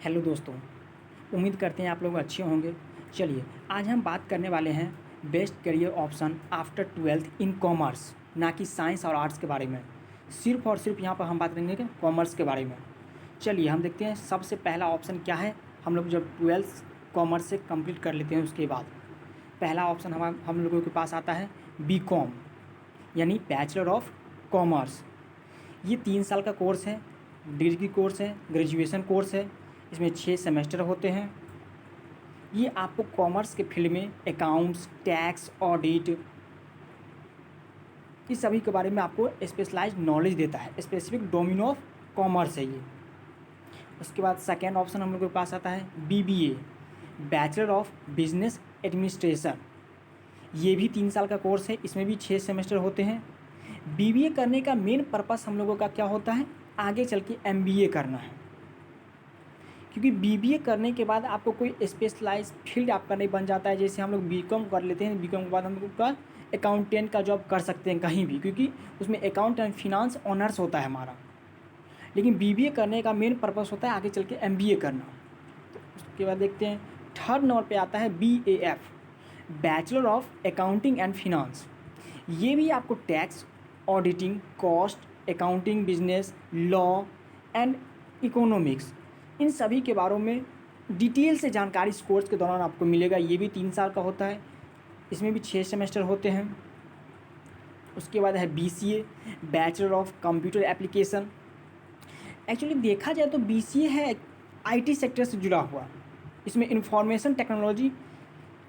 Hello दोस्तों, उम्मीद करते हैं आप लोग अच्छे होंगे। चलिए आज हम बात करने वाले हैं best career option after 12th in commerce, ना कि साइंस और आर्ट्स के बारे में। सिर्फ और सिर्फ यहाँ पर हम बात करेंगे कि कॉमर्स के बारे में। चलिए हम देखते हैं सबसे पहला ऑप्शन क्या है। हम लोग जब 12th कॉमर्स से कंप्लीट कर लेते हैं उसके बाद पहला ऑप्शन हम लोगों के पास आता है बीकॉम, यानी बैचलर ऑफ कॉमर्स। ये 3 साल का कोर्स है, डिग्री कोर्स है, ग्रेजुएशन कोर्स है। इसमें 6 सेमेस्टर होते हैं। ये आपको कॉमर्स के फील्ड में अकाउंट्स, टैक्स, ऑडिट, इस सभी के बारे में आपको स्पेशलाइज्ड नॉलेज देता है। स्पेसिफिक डोमेन ऑफ कॉमर्स है ये। उसके बाद सेकेंड ऑप्शन हम लोग के पास आता है BBA, bachelor of business administration. ये भी 3 साल का कोर्स है। इसमें भी 6 सेमेस्टर होते हैं। बीबीए करने का मेन पर्पस हम लोगों का क्या होता है, आगे चल के एमबीए करना है। क्योंकि बीबीए करने के बाद आपको कोई स्पेशलाइज फील्ड आपका नहीं बन जाता है। जैसे हम लोग बीकॉम कर लेते हैं, बीकॉम के बाद हम लोग का अकाउंटेंट का जॉब कर सकते हैं कहीं भी, क्योंकि उसमें अकाउंट एंड फिनांस ऑनर्स होता है हमारा। लेकिन बीबीए करने का मेन पर्पस होता है आगे चल के एमबीए करना। तो उसके बाद देखते हैं थर्ड नंबर पे आता है BAF, bachelor of accounting and finance. ये भी आपको tax, auditing, cost, accounting, business, law and economics, इन सभी के बारे में डिटेल से जानकारी इस कोर्स के दौरान आपको मिलेगा। ये भी 3 साल का होता है। इसमें भी 6 सेमेस्टर होते हैं। उसके बाद है BCA, bachelor of computer application. Actually देखा जाए तो बीसीए है आईटी सेक्टर से जुड़ा हुआ। इसमें इंफॉर्मेशन टेक्नोलॉजी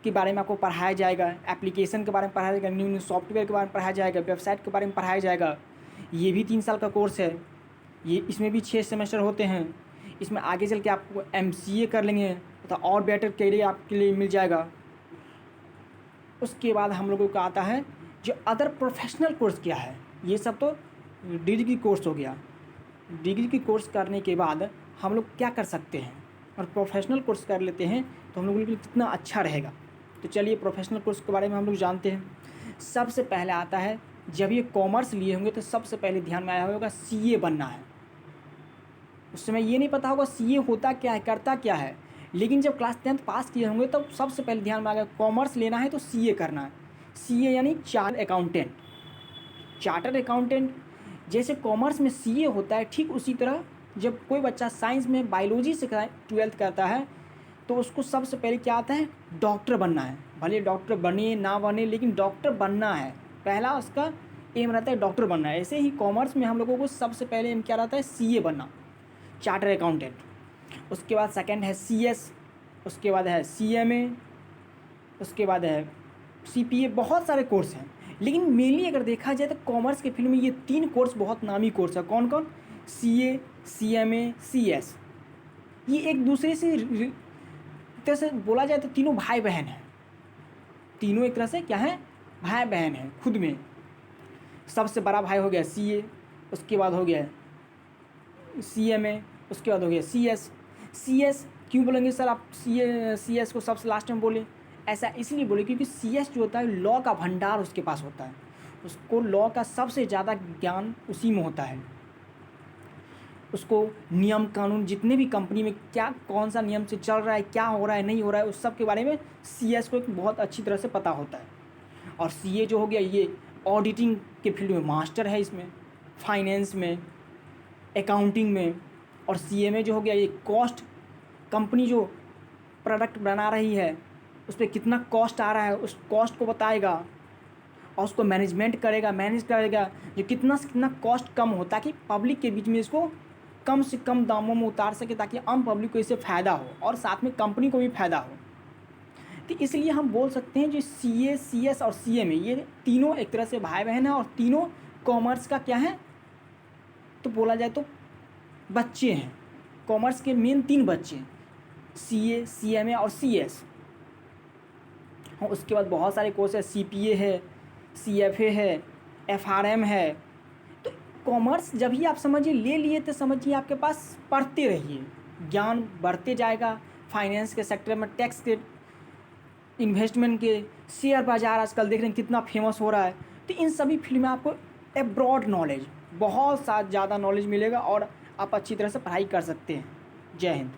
के बारे में आपको पढ़ाया जाएगा, एप्लीकेशन के बारे में पढ़ाया जाएगा, न्यू न्यू सॉफ्टवेयर के बारे में पढ़ाया जाएगा, वेबसाइट के बारे में पढ़ाया जाएगा। ये भी 3 साल का कोर्स है। ये इसमें भी 6 सेमेस्टर होते हैं। इसमें आगे चल के आप एमसीए कर लेंगे तो और बेटर करियर आपके लिए मिल जाएगा। उसके बाद हम लोगों का आता है जो अदर प्रोफेशनल कोर्स क्या है। ये सब तो डिग्री कोर्स हो गया। डिग्री की कोर्स करने के बाद हम लोग क्या कर सकते हैं और प्रोफेशनल कोर्स कर लेते हैं तो हम लोगों के लिए कितना अच्छा रहेगा। तो चलिए प्रोफेशनल कोर्स के बारे में हम लोग जानते हैं। सबसे पहले आता है, जब ये कॉमर्स लिए होंगे तो सबसे पहले ध्यान में आया होगा सीए बनना है। उस समय ये नहीं पता होगा सीए होता क्या है, करता क्या है। लेकिन जब क्लास 10th पास किए होंगे तब सबसे पहले ध्यान में आ गया कॉमर्स लेना है तो सीए करना है। सीए यानी चार्टर्ड अकाउंटेंट। चार्टर्ड अकाउंटेंट जैसे कॉमर्स में सीए होता है, ठीक उसी तरह जब कोई बच्चा साइंस में बायोलॉजी से 12th करता है तो उसको सबसे पहले क्या आता है, डॉक्टर बनना है। भले डॉक्टर बने ना बने, लेकिन डॉक्टर बनना है। पहला उसका एम रहता है डॉक्टर बनना है। ऐसे ही कॉमर्स में हम लोगों को सबसे पहले एम क्या रहता है, सीए बनना, चार्टर अकाउंटेंट। उसके बाद सेकंड है सीएस, उसके बाद है सीएमए, उसके बाद है सीपीए। बहुत सारे कोर्स हैं, लेकिन मेनली अगर देखा जाए तो कॉमर्स के फील्ड में ये 3 कोर्स बहुत नामी कोर्स है। कौन कौन, सीए, सीएमए, सीएस। ये एक दूसरे से तरह से बोला जाए तो तीनों भाई बहन हैं। तीनों एक तरह से क्या है, भाई बहन हैं खुद में। सबसे बड़ा भाई हो गया सीए, उसके बाद हो गया सीएमए, उसके बाद हो गया सीएस। सीएस क्यों बोलेंगे सर आप सीएस को सबसे लास्ट में बोले? ऐसा इसलिए बोले क्योंकि सीएस जो होता है लॉ का भंडार उसके पास होता है। उसको लॉ का सबसे ज़्यादा ज्ञान उसी में होता है। उसको नियम कानून, जितने भी कंपनी में क्या कौन सा नियम से चल रहा है, क्या हो रहा है, नहीं हो रहा है, उस सब के बारे में सीएस को एक बहुत अच्छी तरह से पता होता है। और सीए जो हो गया ये ऑडिटिंग के फील्ड में मास्टर है, इसमें फाइनेंस में, अकाउंटिंग में। और सीएमए जो हो गया ये कॉस्ट, कंपनी जो प्रोडक्ट बना रही है उस पर कितना कॉस्ट आ रहा है उस कॉस्ट को बताएगा और उसको मैनेज करेगा जो कितना से कितना कॉस्ट कम हो, ताकि पब्लिक के बीच में इसको कम से कम दामों में उतार सके, ताकि आम पब्लिक को इससे फ़ायदा हो और साथ में कंपनी को भी फ़ायदा हो। तो इसलिए हम बोल सकते हैं जो सीए, सीएस और सीएमए ये तीनों एक तरह से भाई बहन हैं और तीनों कॉमर्स का क्या है तो बोला जाए तो बच्चे हैं। कॉमर्स के मेन 3 बच्चे, सीए, सीएमए और सीएस। और उसके बाद बहुत सारे कोर्स है, सीपीए है, सीएफए है, एफआरएम है। तो कॉमर्स जब ही आप समझिए ले लिए तो समझिए आपके पास पढ़ते रहिए, ज्ञान बढ़ते जाएगा। फाइनेंस के सेक्टर में, टैक्स के, इन्वेस्टमेंट के, शेयर बाज़ार आजकल देख रहे हैं कितना फेमस हो रहा है। तो इन सभी फील्ड में आपको एब्रॉड नॉलेज, बहुत सा ज़्यादा नॉलेज मिलेगा और आप अच्छी तरह से पढ़ाई कर सकते हैं। जय हिंद।